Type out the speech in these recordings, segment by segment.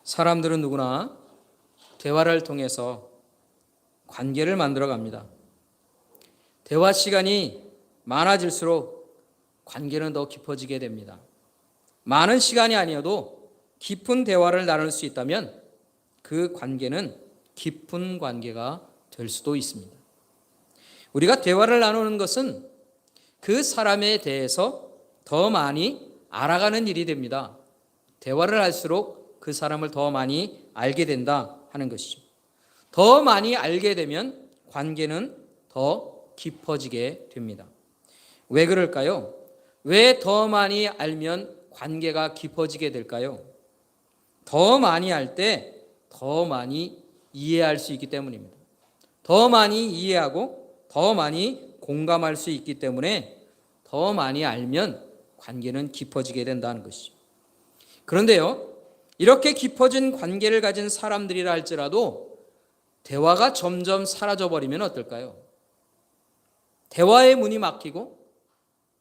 사람들은 누구나 대화를 통해서 관계를 만들어 갑니다. 대화 시간이 많아질수록 관계는 더 깊어지게 됩니다. 많은 시간이 아니어도 깊은 대화를 나눌 수 있다면 그 관계는 깊은 관계가 될 수도 있습니다. 우리가 대화를 나누는 것은 그 사람에 대해서 더 많이 알아가는 일이 됩니다. 대화를 할수록 그 사람을 더 많이 알게 된다 하는 것이죠. 더 많이 알게 되면 관계는 더 깊어지게 됩니다. 왜 그럴까요? 왜 더 많이 알면 관계가 깊어지게 될까요? 더 많이 알 때 더 많이 이해할 수 있기 때문입니다. 더 많이 이해하고 더 많이 공감할 수 있기 때문에 더 많이 알면 관계는 깊어지게 된다는 것이죠. 그런데요, 이렇게 깊어진 관계를 가진 사람들이라 할지라도 대화가 점점 사라져버리면 어떨까요? 대화의 문이 막히고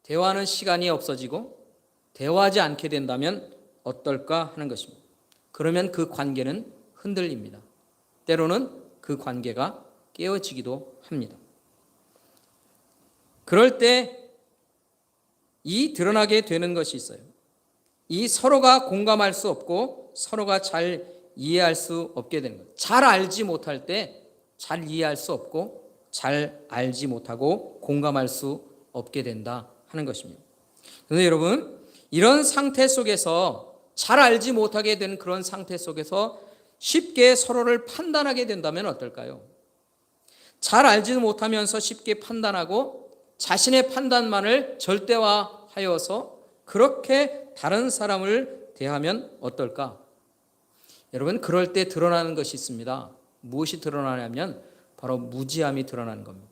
대화하는 시간이 없어지고 대화하지 않게 된다면 어떨까 하는 것입니다. 그러면 그 관계는 흔들립니다. 때로는 그 관계가 깨어지기도 합니다. 그럴 때 이 드러나게 되는 것이 있어요. 이 서로가 공감할 수 없고 서로가 잘 이해할 수 없게 되는 거예요. 잘 알지 못할 때 잘 이해할 수 없고 잘 알지 못하고 공감할 수 없게 된다 하는 것입니다. 그런데 여러분, 이런 상태 속에서 잘 알지 못하게 되는 그런 상태 속에서 쉽게 서로를 판단하게 된다면 어떨까요? 잘 알지 못하면서 쉽게 판단하고 자신의 판단만을 절대화하여서 그렇게 다른 사람을 대하면 어떨까? 여러분, 그럴 때 드러나는 것이 있습니다. 무엇이 드러나냐면 바로 무지함이 드러나는 겁니다.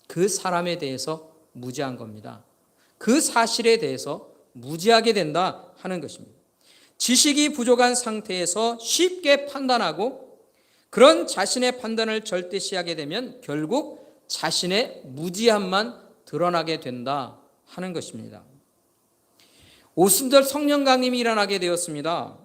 그 사람에 대해서 무지한 겁니다. 그 사실에 대해서 무지하게 된다 하는 것입니다. 지식이 부족한 상태에서 쉽게 판단하고 그런 자신의 판단을 절대시하게 되면 결국 자신의 무지함만 드러나게 된다 하는 것입니다. 오순절 성령 강림이 일어나게 되었습니다.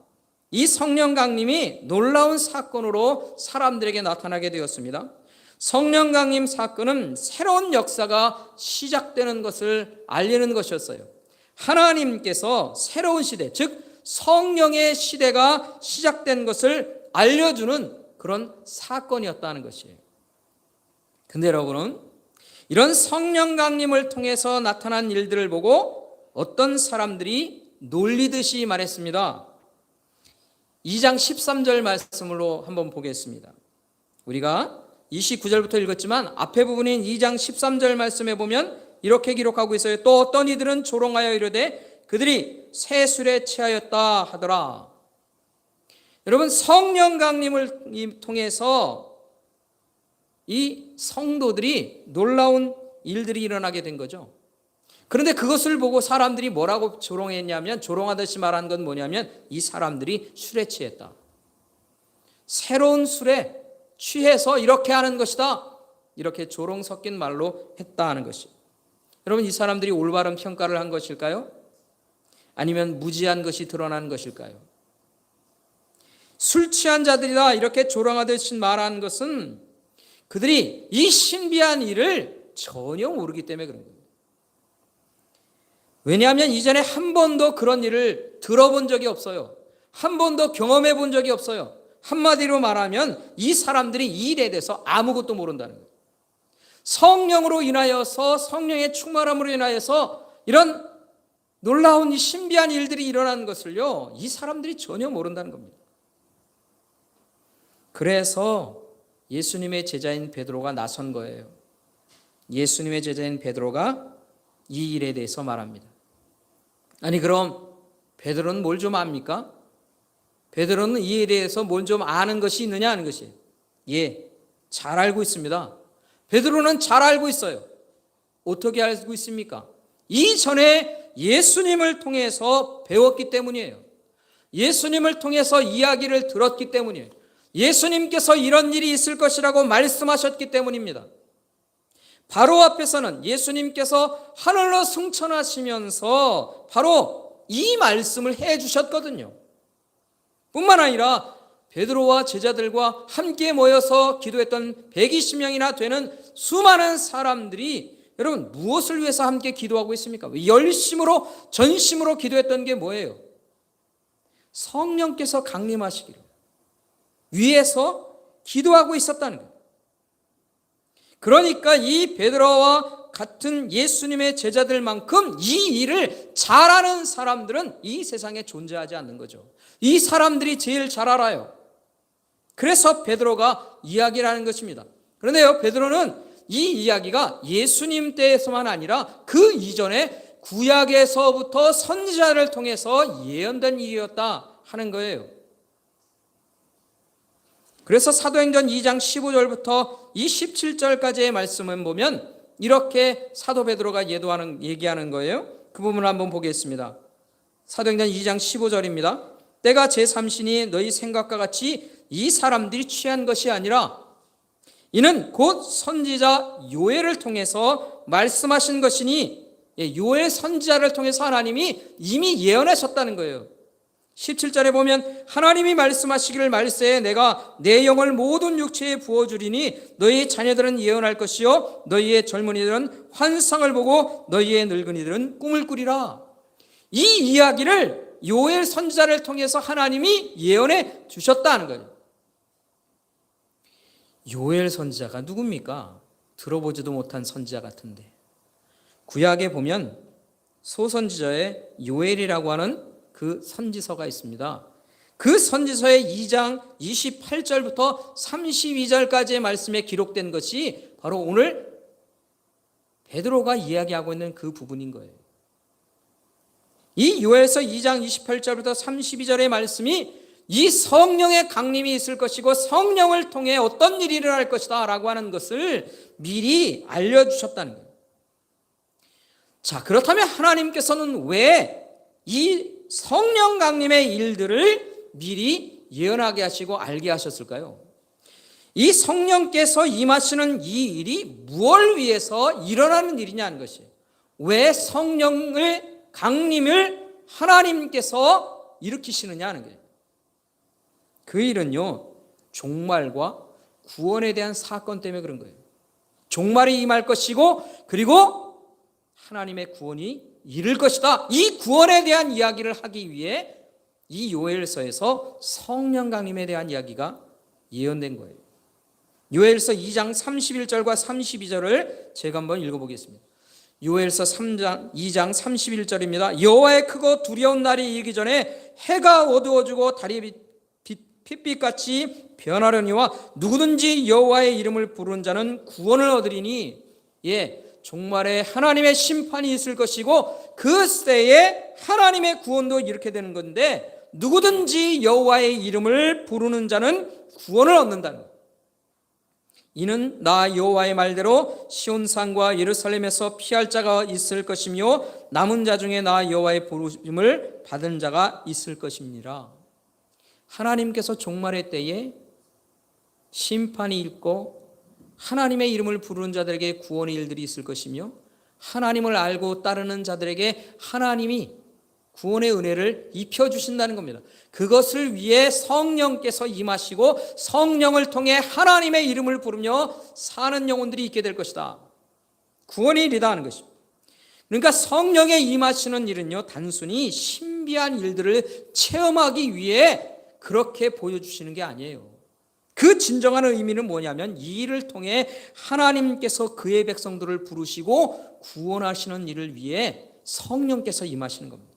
이 성령 강림이 놀라운 사건으로 사람들에게 나타나게 되었습니다. 성령 강림 사건은 새로운 역사가 시작되는 것을 알리는 것이었어요. 하나님께서 새로운 시대, 즉 성령의 시대가 시작된 것을 알려주는 그런 사건이었다는 것이에요. 근데 여러분은 이런 성령 강림을 통해서 나타난 일들을 보고 어떤 사람들이 놀리듯이 말했습니다. 2장 13절 말씀으로 한번 보겠습니다. 우리가 29절부터 읽었지만 앞에 부분인 2장 13절 말씀에 보면 이렇게 기록하고 있어요. 또 어떤 이들은 조롱하여 이르되 그들이 새 술에 취하였다 하더라. 여러분, 성령 강림을 통해서 이 성도들이 놀라운 일들이 일어나게 된 거죠. 그런데 그것을 보고 사람들이 뭐라고 조롱했냐면, 조롱하듯이 말한 건 뭐냐면 이 사람들이 술에 취했다. 새로운 술에 취해서 이렇게 하는 것이다. 이렇게 조롱 섞인 말로 했다 하는 것이. 여러분, 이 사람들이 올바른 평가를 한 것일까요? 아니면 무지한 것이 드러난 것일까요? 술 취한 자들이다 이렇게 조롱하듯이 말한 것은 그들이 이 신비한 일을 전혀 모르기 때문에 그런 겁니다. 왜냐하면 이전에 한 번도 그런 일을 들어본 적이 없어요. 한 번도 경험해 본 적이 없어요. 한마디로 말하면 이 사람들이 이 일에 대해서 아무것도 모른다는 거예요. 성령으로 인하여서, 성령의 충만함으로 인하여서 이런 놀라운 이 신비한 일들이 일어나는 것을요, 이 사람들이 전혀 모른다는 겁니다. 그래서 예수님의 제자인 베드로가 나선 거예요. 예수님의 제자인 베드로가 이 일에 대해서 말합니다. 아니, 그럼 베드로는 뭘 좀 압니까? 베드로는 이 일에 대해서 뭘 좀 아는 것이 있느냐 하는 것이에요. 예, 잘 알고 있습니다. 베드로는 잘 알고 있어요. 어떻게 알고 있습니까? 이전에 예수님을 통해서 배웠기 때문이에요. 예수님을 통해서 이야기를 들었기 때문이에요. 예수님께서 이런 일이 있을 것이라고 말씀하셨기 때문입니다. 바로 앞에서는 예수님께서 하늘로 승천하시면서 바로 이 말씀을 해 주셨거든요. 뿐만 아니라 베드로와 제자들과 함께 모여서 기도했던 120명이나 되는 수많은 사람들이 여러분 무엇을 위해서 함께 기도하고 있습니까? 열심으로 전심으로 기도했던 게 뭐예요? 성령께서 강림하시기를 위해서 기도하고 있었다는 거예요. 그러니까 이 베드로와 같은 예수님의 제자들만큼 이 일을 잘하는 사람들은 이 세상에 존재하지 않는 거죠. 이 사람들이 제일 잘 알아요. 그래서 베드로가 이야기를 하는 것입니다. 그런데요, 베드로는 이 이야기가 예수님 때에서만 아니라 그 이전에 구약에서부터 선지자를 통해서 예언된 일이었다 하는 거예요. 그래서 사도행전 2장 15절부터 이 17절까지의 말씀을 보면 이렇게 사도 베드로가 얘기하는 거예요. 그 부분을 한번 보겠습니다. 사도행전 2장 15절입니다. 때가 제3시니 너희 생각과 같이 이 사람들이 취한 것이 아니라 이는 곧 선지자 요엘을 통해서 말씀하신 것이니, 요엘 선지자를 통해서 하나님이 이미 예언하셨다는 거예요. 17절에 보면 하나님이 말씀하시기를 말세에 내가 내 영을 모든 육체에 부어주리니 너희 자녀들은 예언할 것이요 너희의 젊은이들은 환상을 보고 너희의 늙은이들은 꿈을 꾸리라. 이 이야기를 요엘 선지자를 통해서 하나님이 예언해 주셨다는 거예요. 요엘 선지자가 누굽니까? 들어보지도 못한 선지자 같은데. 구약에 보면 소선지자의 요엘이라고 하는 그 선지서가 있습니다. 그 선지서의 2장 28절부터 32절까지의 말씀에 기록된 것이 바로 오늘 베드로가 이야기하고 있는 그 부분인 거예요. 이 요엘서 2장 28절부터 32절의 말씀이 이 성령의 강림이 있을 것이고 성령을 통해 어떤 일이 일어날 것이다 라고 하는 것을 미리 알려주셨다는 거예요. 자, 그렇다면 하나님께서는 왜 이 성령 강림의 일들을 미리 예언하게 하시고 알게 하셨을까요? 이 성령께서 임하시는 이 일이 무엇을 위해서 일어나는 일이냐는 것이에요. 왜 성령의 강림을 하나님께서 일으키시느냐는 거예요. 그 일은요, 종말과 구원에 대한 사건 때문에 그런 거예요. 종말이 임할 것이고 그리고 하나님의 구원이 이룰 것이다. 이 구원에 대한 이야기를 하기 위해 이 요엘서에서 성령 강림에 대한 이야기가 예언된 거예요. 요엘서 2장 31절과 32절을 제가 한번 읽어보겠습니다. 요엘서 2장 31절입니다. 여호와의 크고 두려운 날이 이기 전에 해가 어두워지고 달이 핏빛같이 변하려니와 누구든지 여호와의 이름을 부르는 자는 구원을 얻으리니, 종말에 하나님의 심판이 있을 것이고 그 때에 하나님의 구원도 이렇게 되는 건데, 누구든지 여호와의 이름을 부르는 자는 구원을 얻는다는 거예요. 이는 나 여호와의 말대로 시온산과 예루살렘에서 피할 자가 있을 것이며 남은 자 중에 나 여호와의 부르심을 받은 자가 있을 것입니다. 하나님께서 종말의 때에 심판이 있고 하나님의 이름을 부르는 자들에게 구원의 일들이 있을 것이며 하나님을 알고 따르는 자들에게 하나님이 구원의 은혜를 입혀주신다는 겁니다. 그것을 위해 성령께서 임하시고 성령을 통해 하나님의 이름을 부르며 사는 영혼들이 있게 될 것이다. 구원의 일이다 하는 것입니다. 그러니까 성령의 임하시는 일은요, 단순히 신비한 일들을 체험하기 위해 그렇게 보여주시는 게 아니에요. 그 진정한 의미는 뭐냐면 이 일을 통해 하나님께서 그의 백성들을 부르시고 구원하시는 일을 위해 성령께서 임하시는 겁니다.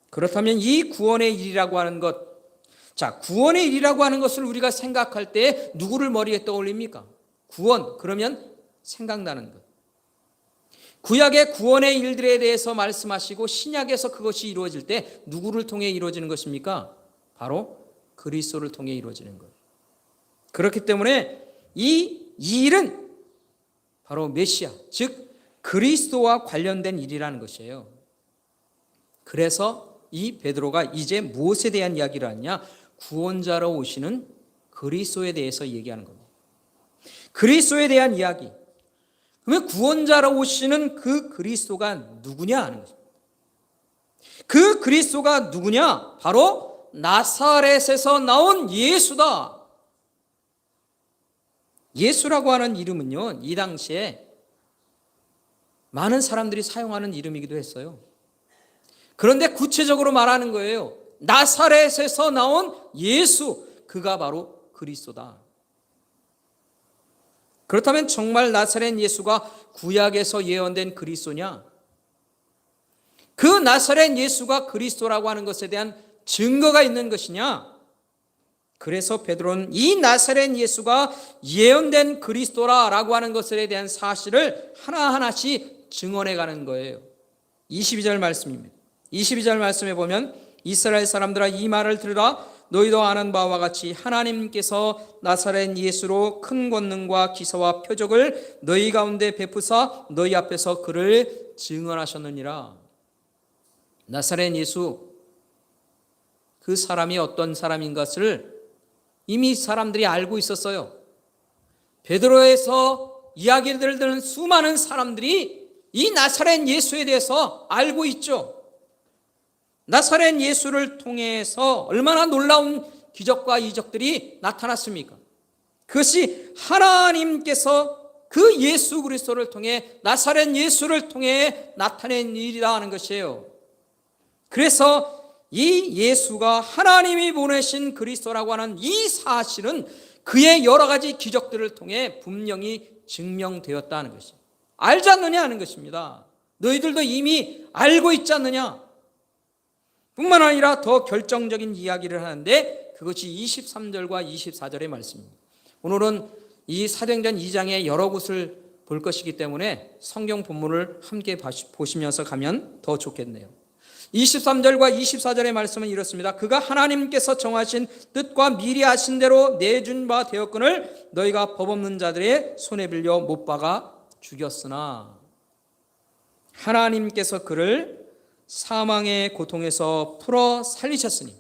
그렇다면 이 구원의 일이라고 하는 것, 자, 구원의 일이라고 하는 것을 우리가 생각할 때 누구를 머리에 떠올립니까? 구원, 그러면 생각나는 것. 구약의 구원의 일들에 대해서 말씀하시고 신약에서 그것이 이루어질 때 누구를 통해 이루어지는 것입니까? 바로 그리스도를 통해 이루어지는 거예요. 그렇기 때문에 이 일은 바로 메시아, 즉 그리스도와 관련된 일이라는 것이에요. 그래서 이 베드로가 이제 무엇에 대한 이야기를 하냐? 구원자로 오시는 그리스도에 대해서 얘기하는 겁니다. 그리스도에 대한 이야기. 그러면 구원자로 오시는 그 그리스도가 누구냐 하는 것입니다. 그 그리스도가 누구냐? 바로 나사렛에서 나온 예수다. 예수라고 하는 이름은요, 이 당시에 많은 사람들이 사용하는 이름이기도 했어요. 그런데 구체적으로 말하는 거예요. 나사렛에서 나온 예수, 그가 바로 그리스도다. 그렇다면 정말 나사렛 예수가 구약에서 예언된 그리스도냐? 그 나사렛 예수가 그리스도라고 하는 것에 대한 증거가 있는 것이냐? 그래서 베드로는 이 나사렛 예수가 예언된 그리스도라고 하는 것에 대한 사실을 하나하나씩 증언해 가는 거예요. 22절 말씀입니다. 22절 말씀에 보면 이스라엘 사람들아 이 말을 들으라. 너희도 아는 바와 같이 하나님께서 나사렛 예수로 큰 권능과 기사와 표적을 너희 가운데 베푸사 너희 앞에서 그를 증언하셨느니라. 나사렛 예수, 그 사람이 어떤 사람인 것을 이미 사람들이 알고 있었어요. 베드로에서 이야기를 듣는 수많은 사람들이 이 나사렛 예수에 대해서 알고 있죠. 나사렛 예수를 통해서 얼마나 놀라운 기적과 이적들이 나타났습니까? 그것이 하나님께서 그 예수 그리스도를 통해, 나사렛 예수를 통해 나타낸 일이라 하는 것이에요. 그래서 이 예수가 하나님이 보내신 그리스도라고 하는 이 사실은 그의 여러 가지 기적들을 통해 분명히 증명되었다는 것이죠. 알지 않느냐 하는 것입니다. 너희들도 이미 알고 있지 않느냐? 뿐만 아니라 더 결정적인 이야기를 하는데 그것이 23절과 24절의 말씀입니다. 오늘은 이 사도행전 2장의 여러 곳을 볼 것이기 때문에 성경 본문을 함께 보시면서 가면 더 좋겠네요. 23절과 24절의 말씀은 이렇습니다. 그가 하나님께서 정하신 뜻과 미리 하신 대로 내준 바 되었거늘 너희가 법 없는 자들의 손에 빌려 못 박아 죽였으나 하나님께서 그를 사망의 고통에서 풀어 살리셨으니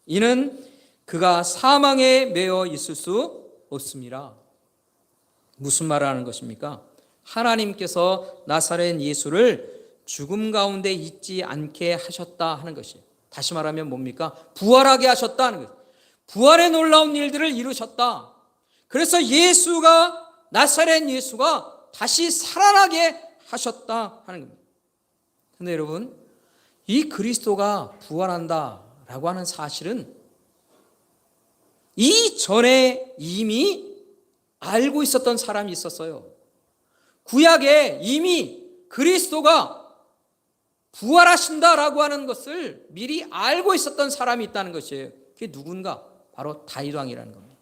이는 그가 사망에 매여 있을 수 없습니다. 무슨 말을 하는 것입니까? 하나님께서 나사렛 예수를 죽음 가운데 있지 않게 하셨다 하는 것이에요. 다시 말하면 뭡니까? 부활하게 하셨다 하는 것이에요. 부활의 놀라운 일들을 이루셨다. 그래서 예수가, 나사렛 예수가 다시 살아나게 하셨다 하는 겁니다. 그런데 여러분, 이 그리스도가 부활한다라고 하는 사실은 이전에 이미 알고 있었던 사람이 있었어요. 구약에 이미 그리스도가 부활하신다라고 하는 것을 미리 알고 있었던 사람이 있다는 것이에요. 그게 누군가? 바로 다윗 왕이라는 겁니다.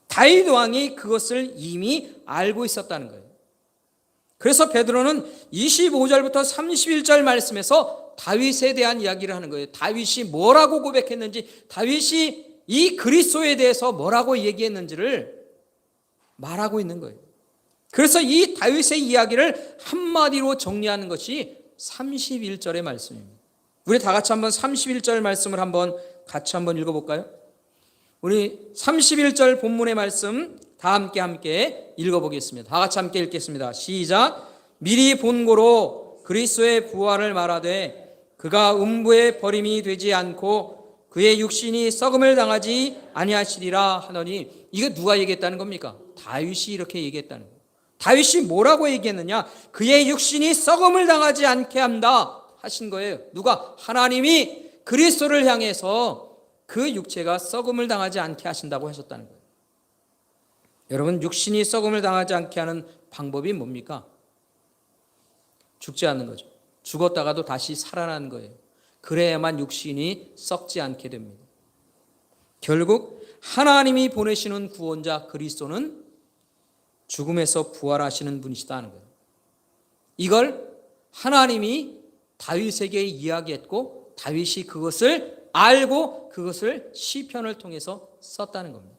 다윗 왕이 그것을 이미 알고 있었다는 거예요. 그래서 베드로는 25절부터 31절 말씀에서 다윗에 대한 이야기를 하는 거예요. 다윗이 뭐라고 고백했는지, 다윗이 이 그리스도에 대해서 뭐라고 얘기했는지를 말하고 있는 거예요. 그래서 이 다윗의 이야기를 한마디로 정리하는 것이 31절의 말씀입니다. 우리 다 같이 한번 31절 말씀을 같이 한번 읽어볼까요? 우리 31절 본문의 말씀 다 함께 읽어보겠습니다. 다 같이 함께 읽겠습니다. 시작. 미리 본고로 그리스도의 부활을 말하되 그가 음부의 버림이 되지 않고 그의 육신이 썩음을 당하지 아니하시리라 하더니, 이거 누가 얘기했다는 겁니까? 다윗이 이렇게 얘기했다는 거예요. 다윗이 뭐라고 얘기했느냐? 그의 육신이 썩음을 당하지 않게 한다 하신 거예요. 누가? 하나님이 그리스도를 향해서 그 육체가 썩음을 당하지 않게 하신다고 하셨다는 거예요. 여러분, 육신이 썩음을 당하지 않게 하는 방법이 뭡니까? 죽지 않는 거죠. 죽었다가도 다시 살아나는 거예요. 그래야만 육신이 썩지 않게 됩니다. 결국 하나님이 보내시는 구원자 그리스도는 죽음에서 부활하시는 분이시다는 거예요. 이걸 하나님이 다윗에게 이야기했고 다윗이 그것을 알고 그것을 시편을 통해서 썼다는 겁니다.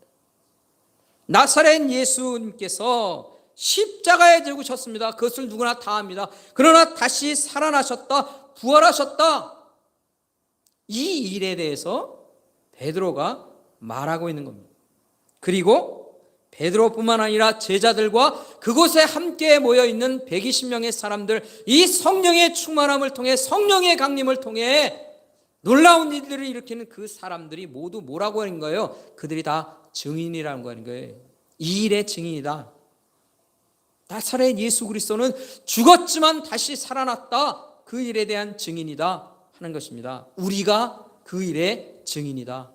나사렛 예수님께서 십자가에 죽으셨습니다. 그것을 누구나 다 압니다. 그러나 다시 살아나셨다, 부활하셨다. 이 일에 대해서 베드로가 말하고 있는 겁니다. 그리고 베드로뿐만 아니라 제자들과 그곳에 함께 모여있는 120명의 사람들, 이 성령의 충만함을 통해, 성령의 강림을 통해 놀라운 일들을 일으키는 그 사람들이 모두 뭐라고 하는 거예요? 그들이 다 증인이라는 거 하는 거예요. 이 일의 증인이다. 나사렛 예수 그리스도는 죽었지만 다시 살아났다. 그 일에 대한 증인이다 하는 것입니다. 우리가 그 일의 증인이다.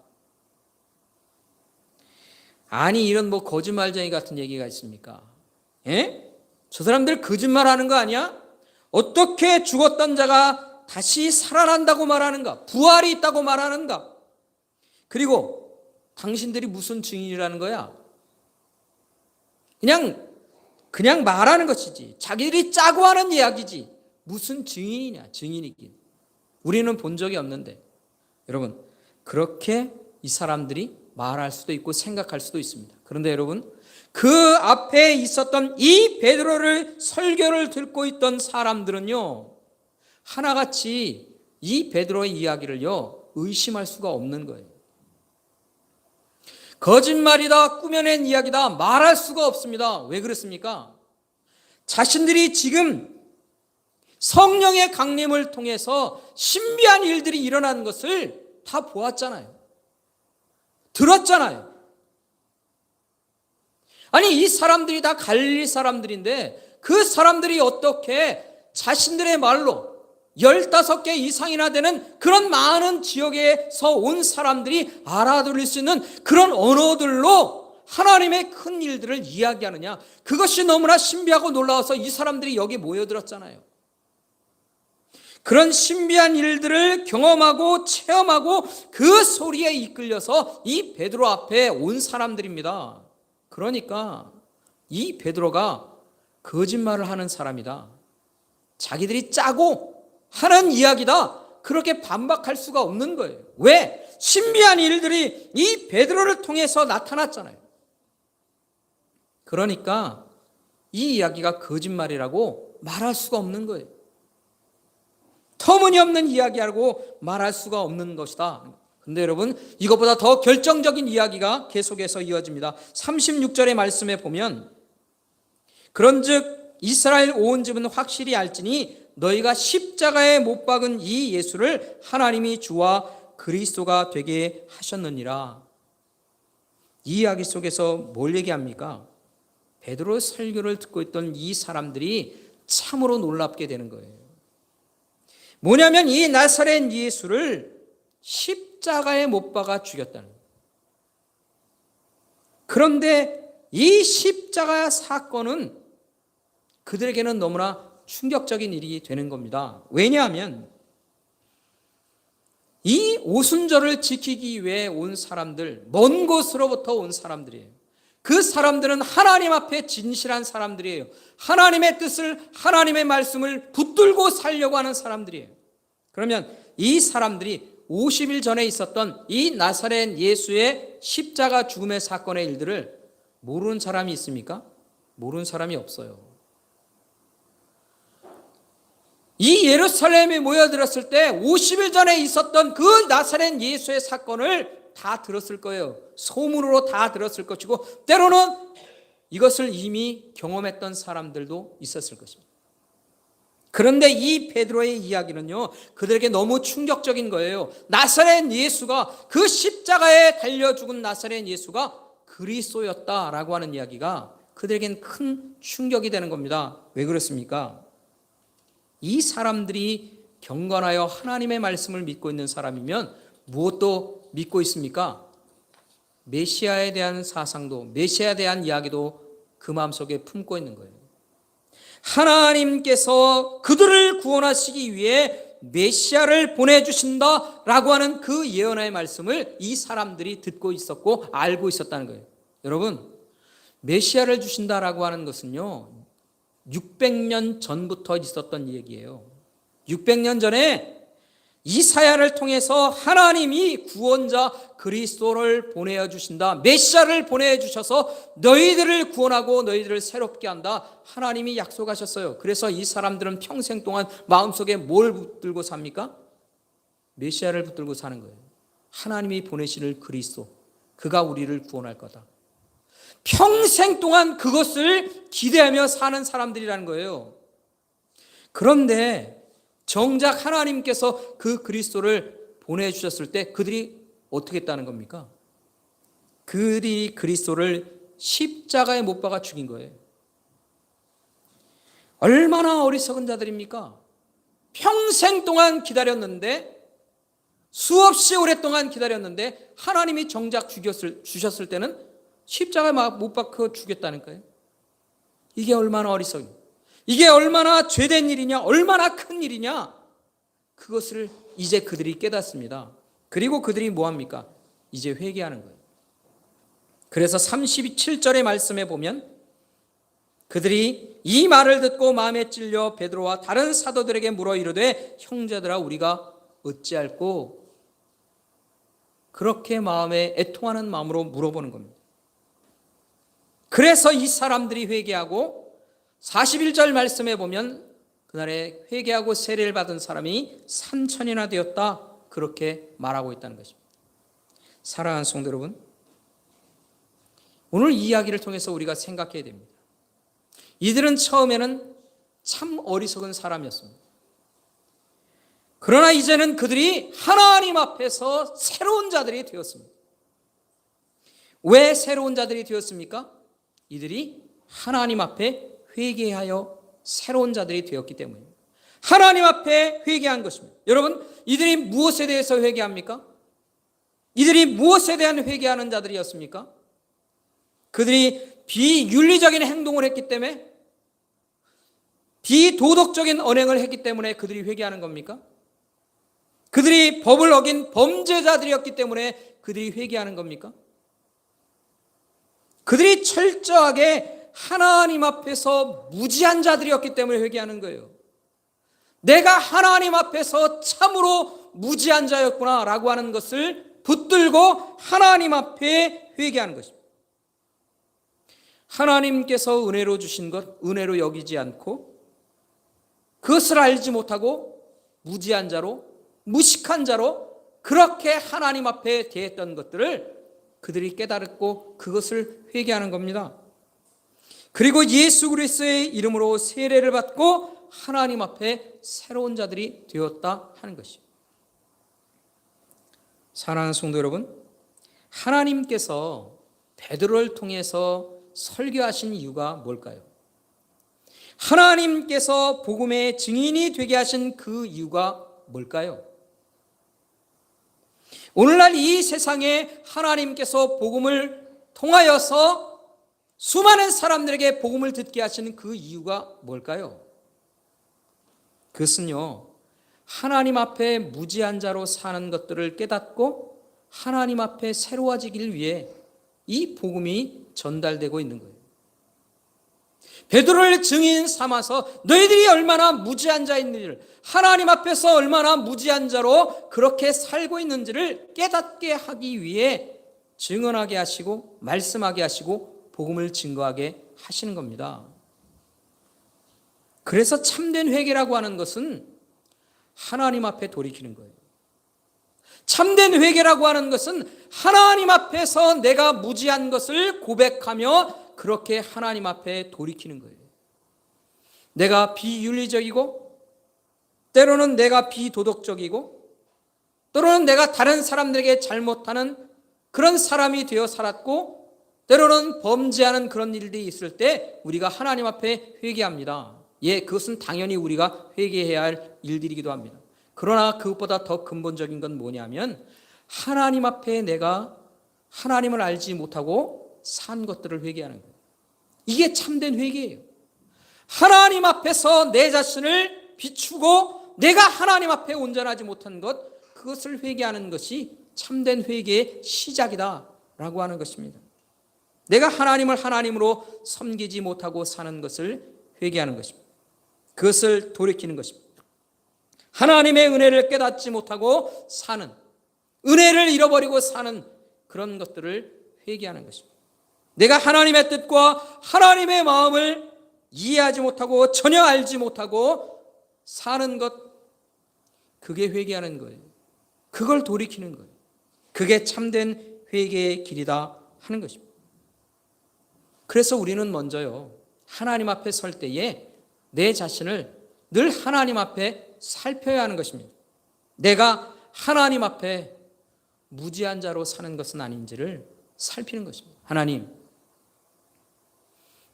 아니 이런 뭐 거짓말쟁이 같은 얘기가 있습니까? 예? 저 사람들 거짓말하는 거 아니야? 어떻게 죽었던 자가 다시 살아난다고 말하는가? 부활이 있다고 말하는가? 그리고 당신들이 무슨 증인이라는 거야? 그냥 말하는 것이지. 자기들이 짜고 하는 이야기지. 무슨 증인이냐? 증인이긴. 우리는 본 적이 없는데. 여러분, 그렇게 이 사람들이 말할 수도 있고 생각할 수도 있습니다. 그런데 여러분, 그 앞에 있었던 이 베드로를 설교를 듣고 있던 사람들은요, 하나같이 이 베드로의 이야기를요, 의심할 수가 없는 거예요. 거짓말이다, 꾸며낸 이야기다, 말할 수가 없습니다. 왜 그렇습니까? 자신들이 지금 성령의 강림을 통해서 신비한 일들이 일어나는 것을 다 보았잖아요. 들었잖아요. 아니 이 사람들이 다 갈릴리 사람들인데 그 사람들이 어떻게 자신들의 말로 15개 이상이나 되는 그런 많은 지역에서 온 사람들이 알아들을 수 있는 그런 언어들로 하나님의 큰 일들을 이야기하느냐. 그것이 너무나 신비하고 놀라워서 이 사람들이 여기 모여들었잖아요. 그런 신비한 일들을 경험하고 체험하고 그 소리에 이끌려서 이 베드로 앞에 온 사람들입니다. 그러니까 이 베드로가 거짓말을 하는 사람이다. 자기들이 짜고 하는 이야기다. 그렇게 반박할 수가 없는 거예요. 왜? 신비한 일들이 이 베드로를 통해서 나타났잖아요. 그러니까 이 이야기가 거짓말이라고 말할 수가 없는 거예요. 터무니없는 이야기라고 말할 수가 없는 것이다. 근데 여러분, 이것보다 더 결정적인 이야기가 계속해서 이어집니다. 36절의 말씀에 보면 그런즉 이스라엘 온 집은 확실히 알지니 너희가 십자가에 못 박은 이 예수를 하나님이 주와 그리스도가 되게 하셨느니라. 이 이야기 속에서 뭘 얘기합니까? 베드로 설교를 듣고 있던 이 사람들이 참으로 놀랍게 되는 거예요. 뭐냐면 이 나사렛 예수를 십자가에 못 박아 죽였다는 거예요. 그런데 이 십자가 사건은 그들에게는 너무나 충격적인 일이 되는 겁니다. 왜냐하면 이 오순절을 지키기 위해 온 사람들, 먼 곳으로부터 온 사람들이에요. 그 사람들은 하나님 앞에 진실한 사람들이에요. 하나님의 뜻을, 하나님의 말씀을 붙들고 살려고 하는 사람들이에요. 그러면 이 사람들이 50일 전에 있었던 이 나사렛 예수의 십자가 죽음의 사건의 일들을 모르는 사람이 있습니까? 모르는 사람이 없어요. 이 예루살렘에 모여들었을 때 50일 전에 있었던 그 나사렛 예수의 사건을 다 들었을 거예요. 소문으로 다 들었을 것이고 때로는 이것을 이미 경험했던 사람들도 있었을 것입니다. 그런데 이 베드로의 이야기는요, 그들에게 너무 충격적인 거예요. 나사렛 예수가, 그 십자가에 달려 죽은 나사렛 예수가 그리스도였다라고 하는 이야기가 그들에겐 큰 충격이 되는 겁니다. 왜 그렇습니까? 이 사람들이 경건하여 하나님의 말씀을 믿고 있는 사람이면 무엇도 믿고 있습니까? 메시아에 대한 사상도, 메시아에 대한 이야기도 그 마음속에 품고 있는 거예요. 하나님께서 그들을 구원하시기 위해 메시아를 보내주신다라고 하는 그 예언의 말씀을 이 사람들이 듣고 있었고 알고 있었다는 거예요. 여러분, 메시아를 주신다라고 하는 것은요, 600년 전부터 있었던 얘기예요. 600년 전에 이사야를 통해서 하나님이 구원자 그리스도를 보내주신다, 메시아를 보내주셔서 너희들을 구원하고 너희들을 새롭게 한다, 하나님이 약속하셨어요. 그래서 이 사람들은 평생 동안 마음속에 뭘 붙들고 삽니까? 메시아를 붙들고 사는 거예요. 하나님이 보내실 그리스도, 그가 우리를 구원할 거다. 평생 동안 그것을 기대하며 사는 사람들이라는 거예요. 그런데 정작 하나님께서 그 그리스도를 보내주셨을 때 그들이 어떻게 했다는 겁니까? 그들이 그리스도를 십자가에 못 박아 죽인 거예요. 얼마나 어리석은 자들입니까? 평생 동안 기다렸는데, 수없이 오랫동안 기다렸는데 하나님이 정작 주셨을 때는 십자가에 못 박혀 죽였다니까요. 이게 얼마나 어리석이냐, 이게 얼마나 죄된 일이냐, 얼마나 큰 일이냐, 그것을 이제 그들이 깨닫습니다. 그리고 그들이 뭐합니까? 이제 회개하는 거예요. 그래서 37절의 말씀에 보면 그들이 이 말을 듣고 마음에 찔려 베드로와 다른 사도들에게 물어 이르되 형제들아 우리가 어찌할꼬, 그렇게 마음에 애통하는 마음으로 물어보는 겁니다. 그래서 이 사람들이 회개하고 41절 말씀에 보면 그날에 회개하고 세례를 받은 사람이 3,000이나 되었다, 그렇게 말하고 있다는 것입니다. 사랑하는 성도 여러분, 오늘 이 이야기를 통해서 우리가 생각해야 됩니다. 이들은 처음에는 참 어리석은 사람이었습니다. 그러나 이제는 그들이 하나님 앞에서 새로운 자들이 되었습니다. 왜 새로운 자들이 되었습니까? 이들이 하나님 앞에 회개하여 새로운 자들이 되었기 때문입니다. 하나님 앞에 회개한 것입니다. 여러분, 이들이 무엇에 대해서 회개합니까? 이들이 무엇에 대한 회개하는 자들이었습니까? 그들이 비윤리적인 행동을 했기 때문에, 비도덕적인 언행을 했기 때문에 그들이 회개하는 겁니까? 그들이 법을 어긴 범죄자들이었기 때문에 그들이 회개하는 겁니까? 그들이 철저하게 하나님 앞에서 무지한 자들이었기 때문에 회개하는 거예요. 내가 하나님 앞에서 참으로 무지한 자였구나 라고 하는 것을 붙들고 하나님 앞에 회개하는 것입니다. 하나님께서 은혜로 주신 것 은혜로 여기지 않고 그것을 알지 못하고 무지한 자로, 무식한 자로 그렇게 하나님 앞에 대했던 것들을 그들이 깨달았고 그것을 회개하는 겁니다. 그리고 예수 그리스도의 이름으로 세례를 받고 하나님 앞에 새로운 자들이 되었다 하는 것이죠. 사랑하는 성도 여러분, 하나님께서 베드로를 통해서 설교하신 이유가 뭘까요? 하나님께서 복음의 증인이 되게 하신 그 이유가 뭘까요? 오늘날 이 세상에 하나님께서 복음을 통하여서 수많은 사람들에게 복음을 듣게 하시는 그 이유가 뭘까요? 그것은요, 하나님 앞에 무지한 자로 사는 것들을 깨닫고 하나님 앞에 새로워지길 위해 이 복음이 전달되고 있는 거예요. 베드로를 증인 삼아서 너희들이 얼마나 무지한 자인지를, 하나님 앞에서 얼마나 무지한 자로 그렇게 살고 있는지를 깨닫게 하기 위해 증언하게 하시고 말씀하게 하시고 복음을 증거하게 하시는 겁니다. 그래서 참된 회개라고 하는 것은 하나님 앞에 돌이키는 거예요. 참된 회개라고 하는 것은 하나님 앞에서 내가 무지한 것을 고백하며 그렇게 하나님 앞에 돌이키는 거예요. 내가 비윤리적이고 때로는 내가 비도덕적이고 때로는 내가 다른 사람들에게 잘못하는 그런 사람이 되어 살았고 때로는 범죄하는 그런 일들이 있을 때 우리가 하나님 앞에 회개합니다. 예, 그것은 당연히 우리가 회개해야 할 일들이기도 합니다. 그러나 그것보다 더 근본적인 건 뭐냐면 하나님 앞에 내가 하나님을 알지 못하고 산 것들을 회개하는 거예요. 이게 참된 회개예요. 하나님 앞에서 내 자신을 비추고 내가 하나님 앞에 온전하지 못한 것, 그것을 회개하는 것이 참된 회개의 시작이다라고 하는 것입니다. 내가 하나님을 하나님으로 섬기지 못하고 사는 것을 회개하는 것입니다. 그것을 돌이키는 것입니다. 하나님의 은혜를 깨닫지 못하고 사는, 은혜를 잃어버리고 사는 그런 것들을 회개하는 것입니다. 내가 하나님의 뜻과 하나님의 마음을 이해하지 못하고 전혀 알지 못하고 사는 것, 그게 회개하는 거예요. 그걸 돌이키는 거예요. 그게 참된 회개의 길이다 하는 것입니다. 그래서 우리는 먼저요, 하나님 앞에 설 때에 내 자신을 늘 하나님 앞에 살펴야 하는 것입니다. 내가 하나님 앞에 무지한 자로 사는 것은 아닌지를 살피는 것입니다. 하나님,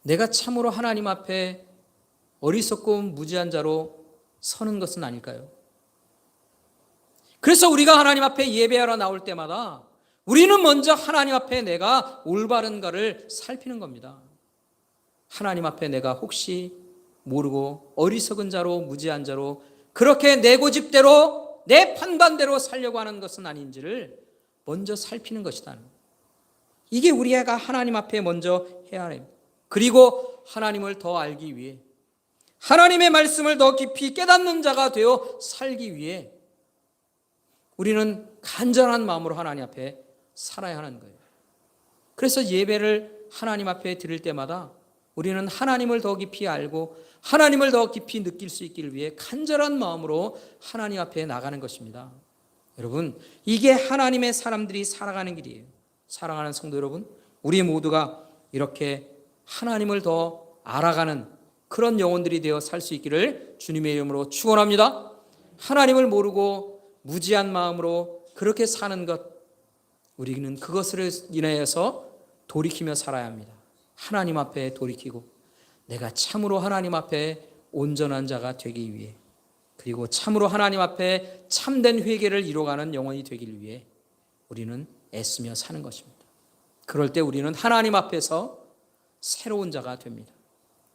내가 참으로 하나님 앞에 어리석고 무지한 자로 서는 것은 아닐까요? 그래서 우리가 하나님 앞에 예배하러 나올 때마다 우리는 먼저 하나님 앞에 내가 올바른가를 살피는 겁니다. 하나님 앞에 내가 혹시 모르고 어리석은 자로 무지한 자로 그렇게 내 고집대로 내 판단대로 살려고 하는 것은 아닌지를 먼저 살피는 것이다. 이게 우리가 하나님 앞에 먼저 해야 합니다. 그리고 하나님을 더 알기 위해 하나님의 말씀을 더 깊이 깨닫는 자가 되어 살기 위해 우리는 간절한 마음으로 하나님 앞에 살아야 하는 거예요. 그래서 예배를 하나님 앞에 드릴 때마다 우리는 하나님을 더 깊이 알고 하나님을 더 깊이 느낄 수 있기를 위해 간절한 마음으로 하나님 앞에 나가는 것입니다. 여러분, 이게 하나님의 사람들이 살아가는 길이에요. 사랑하는 성도 여러분, 우리 모두가 이렇게 하나님을 더 알아가는 그런 영혼들이 되어 살 수 있기를 주님의 이름으로 축원합니다. 하나님을 모르고 무지한 마음으로 그렇게 사는 것, 우리는 그것을 인하여서 돌이키며 살아야 합니다. 하나님 앞에 돌이키고 내가 참으로 하나님 앞에 온전한 자가 되기 위해, 그리고 참으로 하나님 앞에 참된 회개를 이루어가는 영혼이 되기를 위해 우리는 애쓰며 사는 것입니다. 그럴 때 우리는 하나님 앞에서 새로운 자가 됩니다.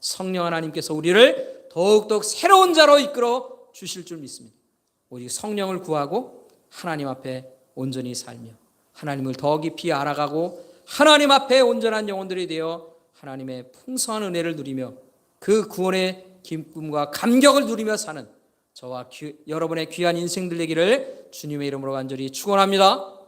성령 하나님께서 우리를 더욱더 새로운 자로 이끌어 주실 줄 믿습니다. 오직 성령을 구하고 하나님 앞에 온전히 살며 하나님을 더 깊이 알아가고 하나님 앞에 온전한 영혼들이 되어 하나님의 풍성한 은혜를 누리며 그 구원의 기쁨과 감격을 누리며 사는 저와 여러분의 귀한 인생들 되기를 주님의 이름으로 간절히 축원합니다.